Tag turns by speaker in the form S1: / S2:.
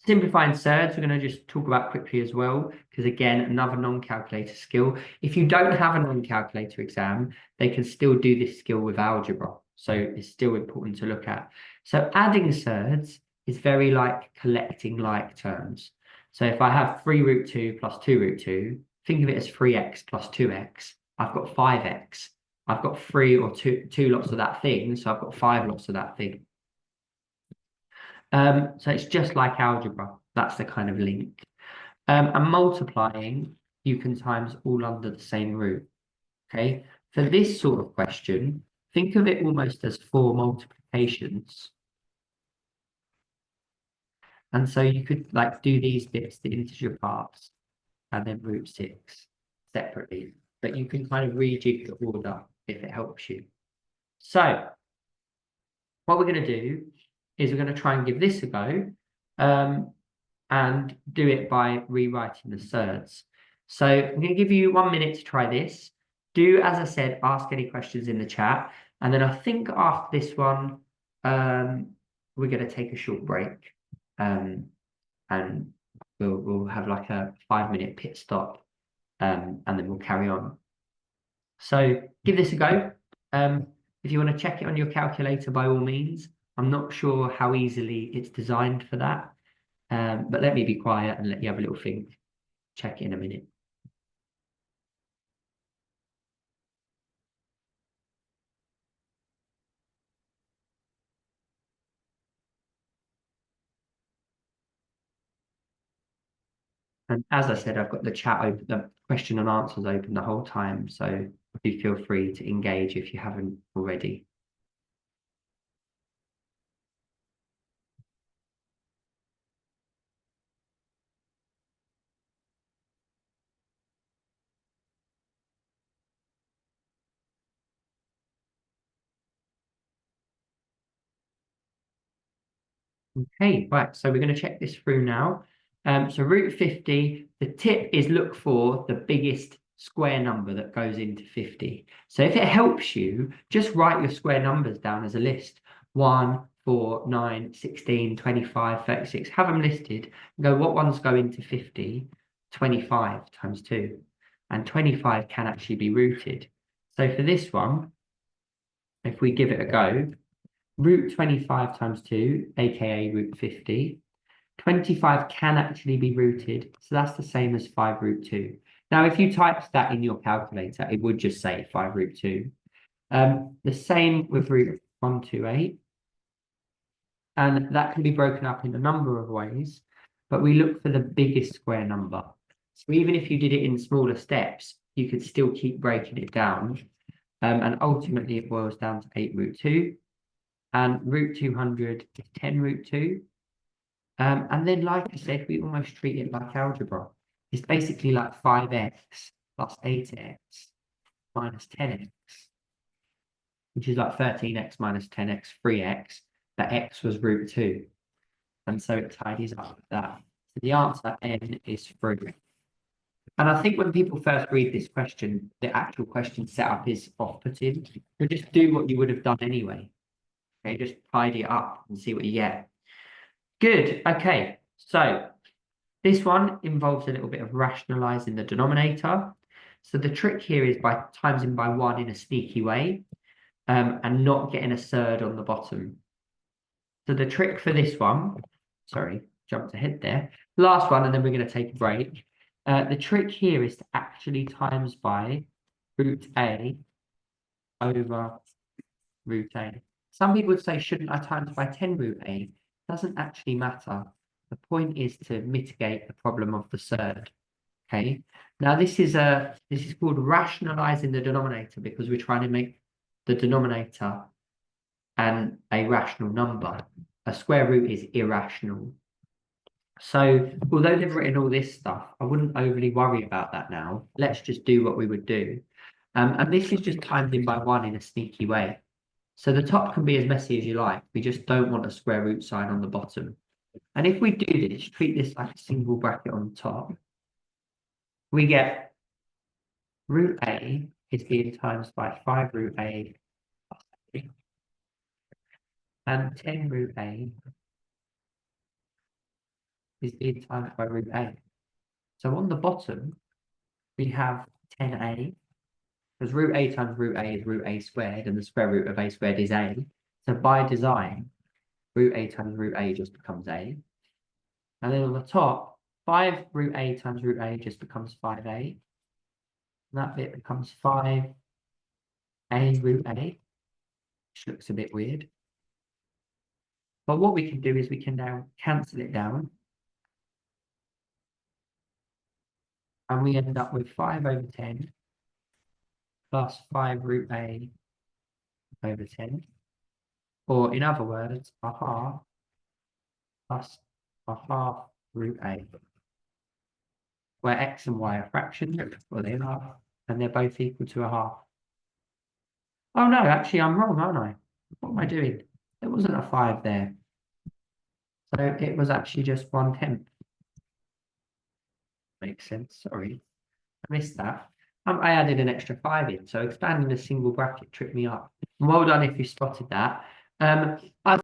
S1: Simplifying surds, we're going to just talk about quickly as well, because again, another non-calculator skill. If you don't have a non-calculator exam, they can still do this skill with algebra. So it's still important to look at. So adding surds is very like collecting like terms. So if I have 3 root 2 plus 2 root 2, think of it as 3x plus 2x. I've got 5x. I've got 3 or 2 lots of that thing, so I've got 5 lots of that thing. So it's just like algebra. That's the kind of link. And multiplying, you can times all under the same root. Okay. For this sort of question, think of it almost as 4 multiplications. And so you could like do these bits, the integer parts, and then root 6 separately. But you can kind of rejig the order if it helps you. So what we're going to do is we're going to try and give this a go and do it by rewriting the surds. So I'm going to give you 1 minute to try this. Do, as I said, ask any questions in the chat. And then I think after this one, we're going to take a short break. And we'll have like a 5-minute pit stop. And then we'll carry on. So give this a go. If you want to check it on your calculator, by all means. I'm not sure how easily it's designed for that. But let me be quiet and let you have a little think. Check it in a minute. And as I said, I've got the chat open, the question and answers open the whole time. So do feel free to engage if you haven't already. Okay, right. So we're going to check this through now. So root 50, the tip is look for the biggest square number that goes into 50. So if it helps you, just write your square numbers down as a list. 1, 4, 9, 16, 25, 36. Have them listed. Go, what ones go into 50? 25 times 2. And 25 can actually be rooted. So for this one, if we give it a go, root 25 times 2, aka root 50. 25 can actually be rooted, so that's the same as 5 root 2. Now, if you typed that in your calculator, it would just say 5 root 2. The same with root 128. And that can be broken up in a number of ways, but we look for the biggest square number. So even if you did it in smaller steps, you could still keep breaking it down. And ultimately, it boils down to 8 root 2. And root 200 is 10 root 2. And then, like I said, we almost treat it like algebra. It's basically like 5x plus 8x minus 10x, which is like 13x minus 10x, 3x. The x was root 2. And so it tidies up with that. So the answer, n, is 3. And I think when people first read this question, the actual question setup is off-putting. So just do what you would have done anyway. Okay, just tidy it up and see what you get. Good. Okay, so this one involves a little bit of rationalizing the denominator. So the trick here is by timesing by 1 in a sneaky way and not getting a surd on the bottom. So the trick for this one, sorry, jumped ahead there. Last one, and then we're going to take a break. The trick here is to actually times by root A over root A. Some people would say, shouldn't I times by 10 root A? Doesn't actually matter. The point is to mitigate the problem of the surd. Okay. Now this is called rationalizing the denominator because we're trying to make the denominator and a rational number. A square root is irrational. So although they've written all this stuff, I wouldn't overly worry about that now. Let's just do what we would do. And this is just timed in by 1 in a sneaky way. So the top can be as messy as you like. We just don't want a square root sign on the bottom. And if we do this, treat this like a single bracket on top, we get root A is being times by 5 root A plus 3. And 10 root A is being times by root a. So on the bottom, we have 10a, because root a times root a is root a squared, and the square root of a squared is a. So by design, root a times root a just becomes a. And then on the top, 5 root a times root a just becomes 5a. And that bit becomes 5a root a, which looks a bit weird. But what we can do is we can now cancel it down. And we end up with 5 over 10 plus 5 root a over 10. Or in other words, a half plus a half root a. Where x and y are fractions, well they are, and they're both equal to a half. Oh no, actually I'm wrong, aren't I? What am I doing? There wasn't a 5 there. So it was actually just 1/10. Makes sense, sorry. I missed that. I added an extra 5 in, so expanding a single bracket tripped me up. Well done if you spotted that. I